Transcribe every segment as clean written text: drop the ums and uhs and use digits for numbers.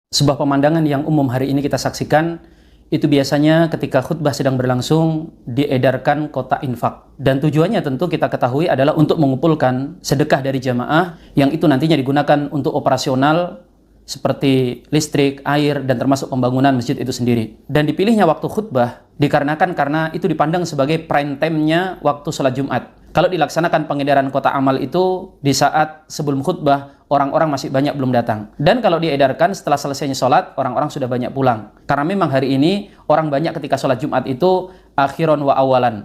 Sebuah pemandangan yang umum hari ini kita saksikan, itu biasanya ketika khutbah sedang berlangsung, diedarkan kotak infak. Dan tujuannya tentu kita ketahui adalah untuk mengumpulkan sedekah dari jamaah, yang itu nantinya digunakan untuk operasional, seperti listrik, air, dan termasuk pembangunan masjid itu sendiri. Dan dipilihnya waktu khutbah, dikarenakan karena itu dipandang sebagai prime time-nya waktu sholat Jumat. Kalau dilaksanakan pengedaran kotak amal itu di saat sebelum khutbah, orang-orang masih banyak belum datang. Dan kalau diedarkan setelah selesainya sholat, orang-orang sudah banyak pulang. Karena memang hari ini, orang banyak ketika sholat Jumat itu akhiron wa awalan.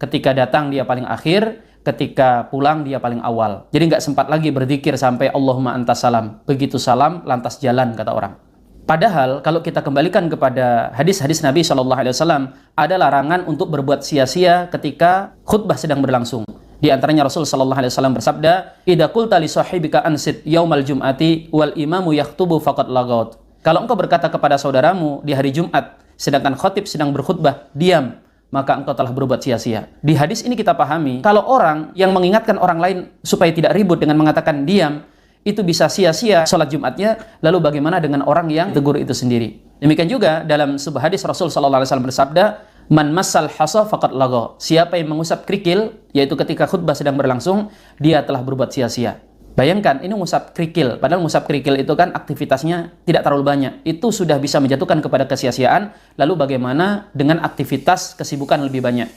Ketika datang dia paling akhir, ketika pulang dia paling awal. Jadi nggak sempat lagi berzikir sampai Allahumma antas salam. Begitu salam, lantas jalan, kata orang. Padahal kalau kita kembalikan kepada hadis-hadis Nabi SAW, ada larangan untuk berbuat sia-sia ketika khutbah sedang berlangsung. Di antaranya Rasul SAW bersabda, "Idza qulta li sahibika ansit yaumal jum'ati wal imamu yaktubu faqad lagaut." Kalau engkau berkata kepada saudaramu di hari Jumat, sedangkan khatib sedang berkhutbah, diam, maka engkau telah berbuat sia-sia. Di hadis ini kita pahami, kalau orang yang mengingatkan orang lain supaya tidak ribut dengan mengatakan diam, itu bisa sia-sia sholat Jumatnya, lalu bagaimana dengan orang yang tegur itu sendiri? Demikian juga dalam sebuah hadis Rasul SAW bersabda, "Man massal hasa faqad lagha." Siapa yang mengusap kerikil, yaitu ketika khutbah sedang berlangsung, dia telah berbuat sia-sia. Bayangkan, ini mengusap kerikil, padahal mengusap kerikil itu kan aktivitasnya tidak terlalu banyak. Itu sudah bisa menjatuhkan kepada kesia-siaan, lalu bagaimana dengan aktivitas kesibukan lebih banyak?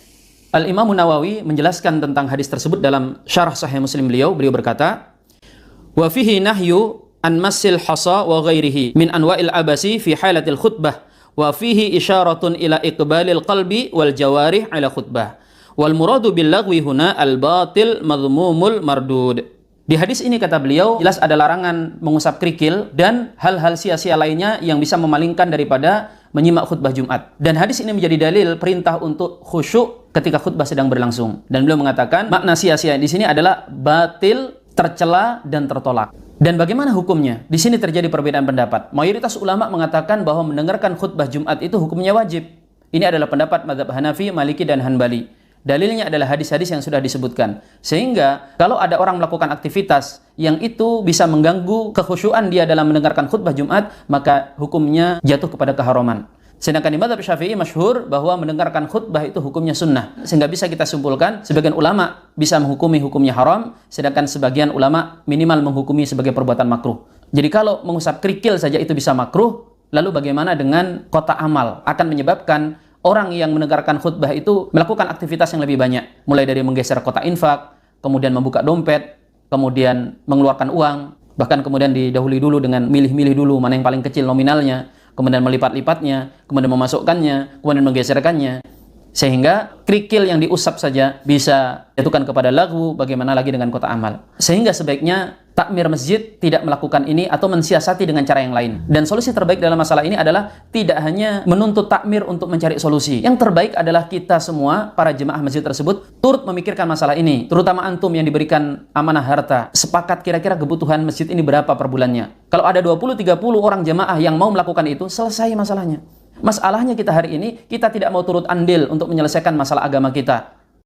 Al-Imam Nawawi menjelaskan tentang hadis tersebut dalam Syarah Sahih Muslim beliau berkata, "Wa fihi nahyu an massil hasa wa ghairihi min anwa'il abasi fi halatil khutbah wa fihi isyaratun ila iqbalil qalbi wal jawarih ala khutbah wal muradu bil lagwi huna al batil madhmumul mardud." Di hadis ini kata beliau, jelas ada larangan mengusap kerikil dan hal-hal sia-sia lainnya yang bisa memalingkan daripada menyimak khutbah Jumat. Dan hadis ini menjadi dalil perintah untuk khusyuk ketika khutbah sedang berlangsung. Dan beliau mengatakan makna sia-sia di sini adalah batil, tercela, dan tertolak. Dan bagaimana hukumnya? Di sini terjadi perbedaan pendapat. Mayoritas ulama mengatakan bahwa mendengarkan khutbah Jumat itu hukumnya wajib. Ini adalah pendapat mazhab Hanafi, Maliki, dan Hanbali. Dalilnya adalah hadis-hadis yang sudah disebutkan. Sehingga kalau ada orang melakukan aktivitas yang itu bisa mengganggu kekhusyuan dia dalam mendengarkan khutbah Jumat, maka hukumnya jatuh kepada keharaman. Sedangkan di mazhab Syafi'i masyhur bahwa mendengarkan khutbah itu hukumnya sunnah. Sehingga bisa kita simpulkan, sebagian ulama bisa menghukumi hukumnya haram, sedangkan sebagian ulama minimal menghukumi sebagai perbuatan makruh. Jadi kalau mengusap kerikil saja itu bisa makruh, lalu bagaimana dengan kotak amal? Akan menyebabkan orang yang mendengarkan khutbah itu melakukan aktivitas yang lebih banyak. Mulai dari menggeser kotak infak, kemudian membuka dompet, kemudian mengeluarkan uang, bahkan kemudian didahului dulu dengan milih-milih dulu mana yang paling kecil nominalnya, kemudian melipat-lipatnya, kemudian memasukkannya, kemudian menggeserkannya. Sehingga kerikil yang diusap saja bisa jatuhkan kepada lagwu, bagaimana lagi dengan kotak amal. Sehingga sebaiknya takmir masjid tidak melakukan ini atau mensiasati dengan cara yang lain. Dan solusi terbaik dalam masalah ini adalah tidak hanya menuntut takmir untuk mencari solusi. Yang terbaik adalah kita semua, para jemaah masjid tersebut, turut memikirkan masalah ini. Terutama antum yang diberikan amanah harta. Sepakat kira-kira kebutuhan masjid ini berapa per bulannya. Kalau ada 20-30 orang jemaah yang mau melakukan itu, selesai masalahnya. Masalahnya kita hari ini, kita tidak mau turut andil untuk menyelesaikan masalah agama kita.